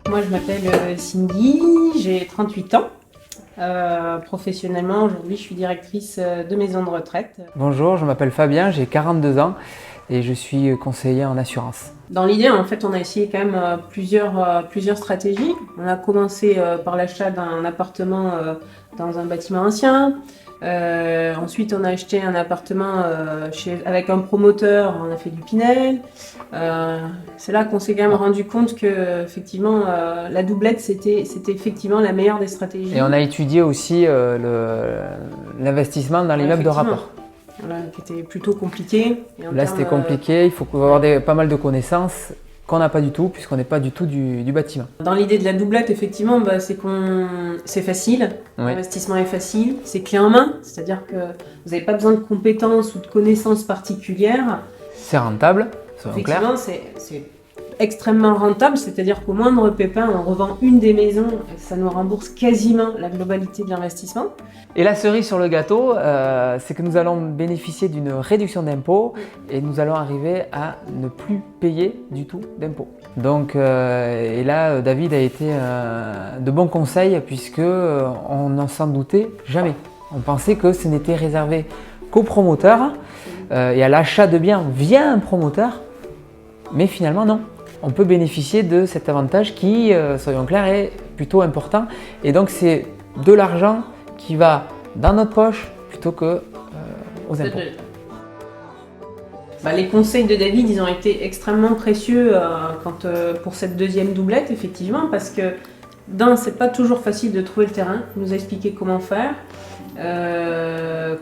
Moi, je m'appelle Cindy, j'ai 38 ans. Professionnellement, aujourd'hui, je suis directrice de maison de retraite. Bonjour, je m'appelle Fabien, j'ai 42 ans et je suis conseiller en assurance. Dans l'idée, en fait, on a essayé quand même plusieurs stratégies. On a commencé par l'achat d'un appartement dans un bâtiment ancien. Ensuite, on a acheté un appartement avec un promoteur, on a fait du Pinel. C'est là qu'on s'est quand même rendu compte que effectivement, la doublette, c'était effectivement la meilleure des stratégies. Et on a étudié aussi l'investissement dans l'immeuble de rapport. Voilà, qui était plutôt compliqué. Là, c'était compliqué, il faut avoir pas mal de connaissances qu'on n'a pas du tout, puisqu'on n'est pas du tout du bâtiment. Dans l'idée de la doublette, effectivement, c'est facile, Oui. l'investissement est facile, c'est clé en main, c'est-à-dire que vous n'avez pas besoin de compétences ou de connaissances particulières. C'est rentable, soyons clairs. Effectivement, c'est extrêmement rentable, c'est-à-dire qu'au moindre pépin, on revend une des maisons et ça nous rembourse quasiment la globalité de l'investissement. Et la cerise sur le gâteau, c'est que nous allons bénéficier d'une réduction d'impôts et nous allons arriver à ne plus payer du tout d'impôts. Donc, et là, David a été de bons conseils puisque on n'en s'en doutait jamais. On pensait que ce n'était réservé qu'aux promoteurs et à l'achat de biens via un promoteur, mais finalement non. On peut bénéficier de cet avantage qui, soyons clairs, est plutôt important. Et donc c'est de l'argent qui va dans notre poche plutôt que aux impôts. Les conseils de David, ils ont été extrêmement précieux pour cette deuxième doublette, effectivement, parce que c'est pas toujours facile de trouver le terrain. Il nous a expliqué comment faire,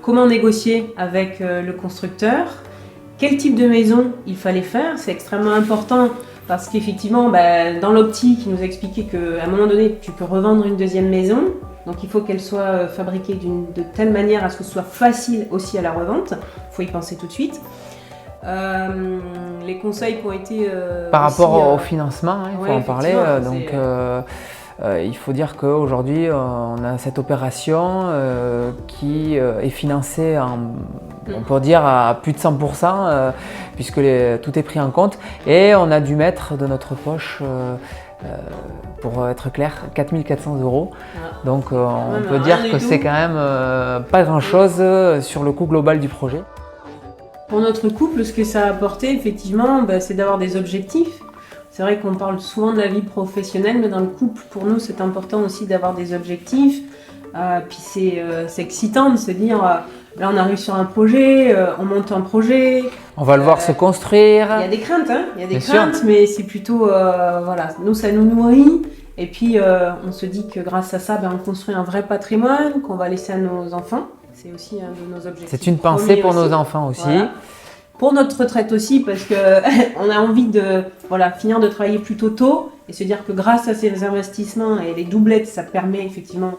comment négocier avec le constructeur, quel type de maison il fallait faire. C'est extrêmement important parce qu'effectivement, dans l'optique, il nous a expliqué qu'à un moment donné, tu peux revendre une deuxième maison. Donc il faut qu'elle soit fabriquée de telle manière à ce que ce soit facile aussi à la revente. Il faut y penser tout de suite. Les conseils qui ont été... Par rapport au financement, il faut en parler. Il faut dire qu'aujourd'hui, on a cette opération qui est financée, on peut dire, à plus de 100%, puisque tout est pris en compte. Et on a dû mettre de notre poche, pour être clair, 4 400 €. Donc on peut dire que c'est quand même pas grand-chose sur le coût global du projet. Pour notre couple, ce que ça a apporté, effectivement, c'est d'avoir des objectifs. C'est vrai qu'on parle souvent de la vie professionnelle, mais dans le couple, pour nous, c'est important aussi d'avoir des objectifs. Puis c'est excitant de se dire, là, on arrive sur un projet, on monte un projet. On va le voir se construire. Il y a des craintes, il y a des Bien craintes, sûr. mais c'est plutôt, voilà, nous, ça nous nourrit. Et puis, on se dit que grâce à ça, on construit un vrai patrimoine qu'on va laisser à nos enfants. C'est aussi un de nos objectifs. C'est une pensée pour nos enfants aussi. Voilà. Pour notre retraite aussi, parce qu'on a envie de finir de travailler plutôt tôt et se dire que grâce à ces investissements et les doublettes, ça permet effectivement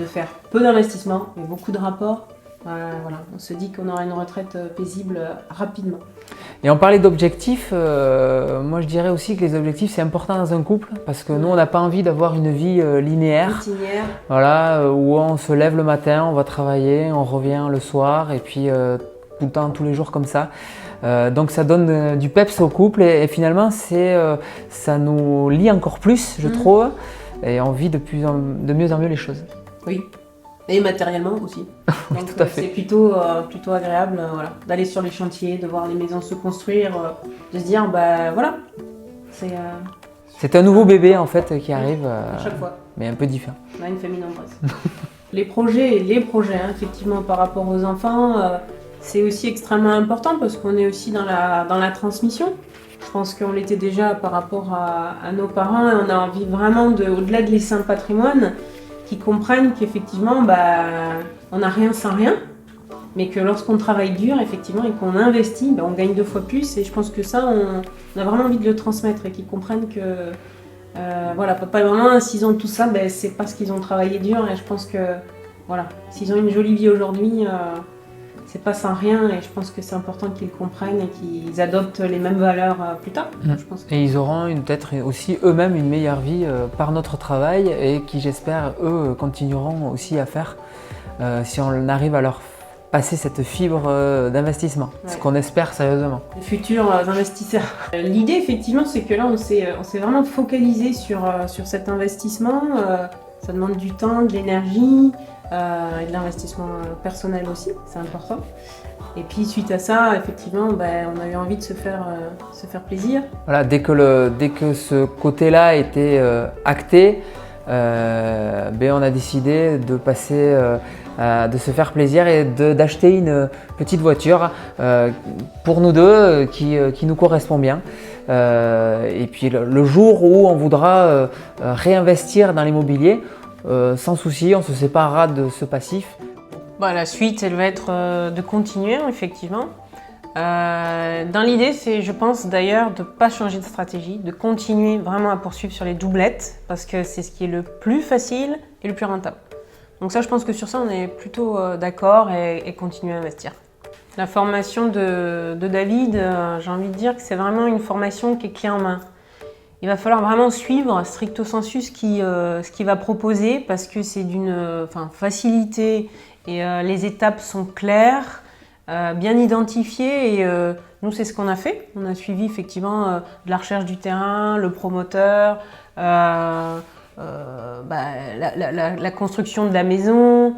de faire peu d'investissements mais beaucoup de rapports. On se dit qu'on aura une retraite paisible rapidement. Et on parlait d'objectifs, moi je dirais aussi que les objectifs c'est important dans un couple parce que nous on n'a pas envie d'avoir une vie linéaire. Routinière. Voilà, où on se lève le matin, on va travailler, on revient le soir et puis tout le temps, tous les jours comme ça. Donc ça donne du peps au couple et finalement ça nous lie encore plus, je trouve, et on vit de mieux en mieux les choses. Oui, et matériellement aussi. Oui, Donc, tout à fait. C'est plutôt agréable d'aller sur les chantiers, de voir les maisons se construire, de se dire, C'est un nouveau bébé en fait qui arrive, à chaque fois. mais un peu différent. On a une famille nombreuse. Les projets, effectivement, par rapport aux enfants, c'est aussi extrêmement important parce qu'on est aussi dans la transmission. Je pense qu'on l'était déjà par rapport à nos parents et on a envie vraiment, au-delà de laisser un patrimoine, qu'ils comprennent qu'effectivement, on n'a rien sans rien, mais que lorsqu'on travaille dur, effectivement, et qu'on investit, on gagne 2 fois plus. Et je pense que ça, on a vraiment envie de le transmettre et qu'ils comprennent que papa et maman, s'ils ont tout ça, c'est parce qu'ils ont travaillé dur. Et je pense que s'ils ont une jolie vie aujourd'hui, c'est pas sans rien. Et je pense que c'est important qu'ils comprennent et qu'ils adoptent les mêmes valeurs plus tard. Je pense que... Et ils auront peut-être aussi eux-mêmes une meilleure vie par notre travail et qui, j'espère, eux continueront aussi à faire si on arrive à leur passer cette fibre d'investissement, ce qu'on espère sérieusement. Les futurs investisseurs. L'idée, effectivement, c'est que là, on s'est vraiment focalisé sur cet investissement. Ça demande du temps, de l'énergie et de l'investissement personnel aussi, c'est important. Et puis suite à ça, effectivement, on a eu envie de se faire plaisir. Voilà, dès que ce côté-là était acté, on a décidé de passer, de se faire plaisir et d'acheter une petite voiture pour nous deux qui nous correspond bien. Et puis le jour où on voudra réinvestir dans l'immobilier, sans souci, on se séparera de ce passif. La suite, elle va être de continuer, effectivement. Dans l'idée, c'est, je pense d'ailleurs, de ne pas changer de stratégie, de continuer vraiment à poursuivre sur les doublettes, parce que c'est ce qui est le plus facile et le plus rentable. Donc ça, je pense que sur ça, on est plutôt d'accord et continuer à investir. La formation de David, j'ai envie de dire que c'est vraiment une formation qui est clé en main. Il va falloir vraiment suivre stricto sensu ce qu'il va proposer, parce que c'est d'une facilité et les étapes sont claires, bien identifiées, et nous c'est ce qu'on a fait. On a suivi effectivement de la recherche du terrain, le promoteur, la construction de la maison,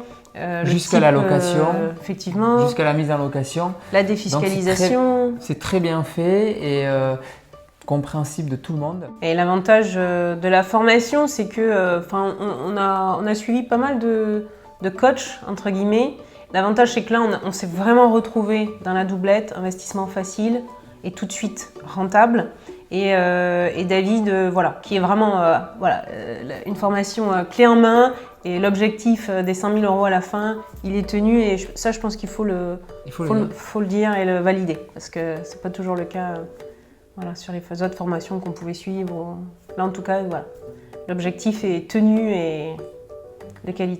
jusqu'à la location, effectivement, jusqu'à la mise en location, la défiscalisation. C'est très bien fait et compréhensible de tout le monde. Et l'avantage de la formation, c'est que on a suivi pas mal de coachs, entre guillemets. L'avantage, c'est que là, on s'est vraiment retrouvé dans la doublette, investissement facile et tout de suite rentable. Et David, qui est vraiment une formation clé en main, et l'objectif des 100 000 € à la fin, il est tenu, et ça, je pense qu'il faut le dire et le valider, parce que c'est pas toujours le cas sur les autres formations qu'on pouvait suivre. Là, en tout cas, l'objectif est tenu et de qualité.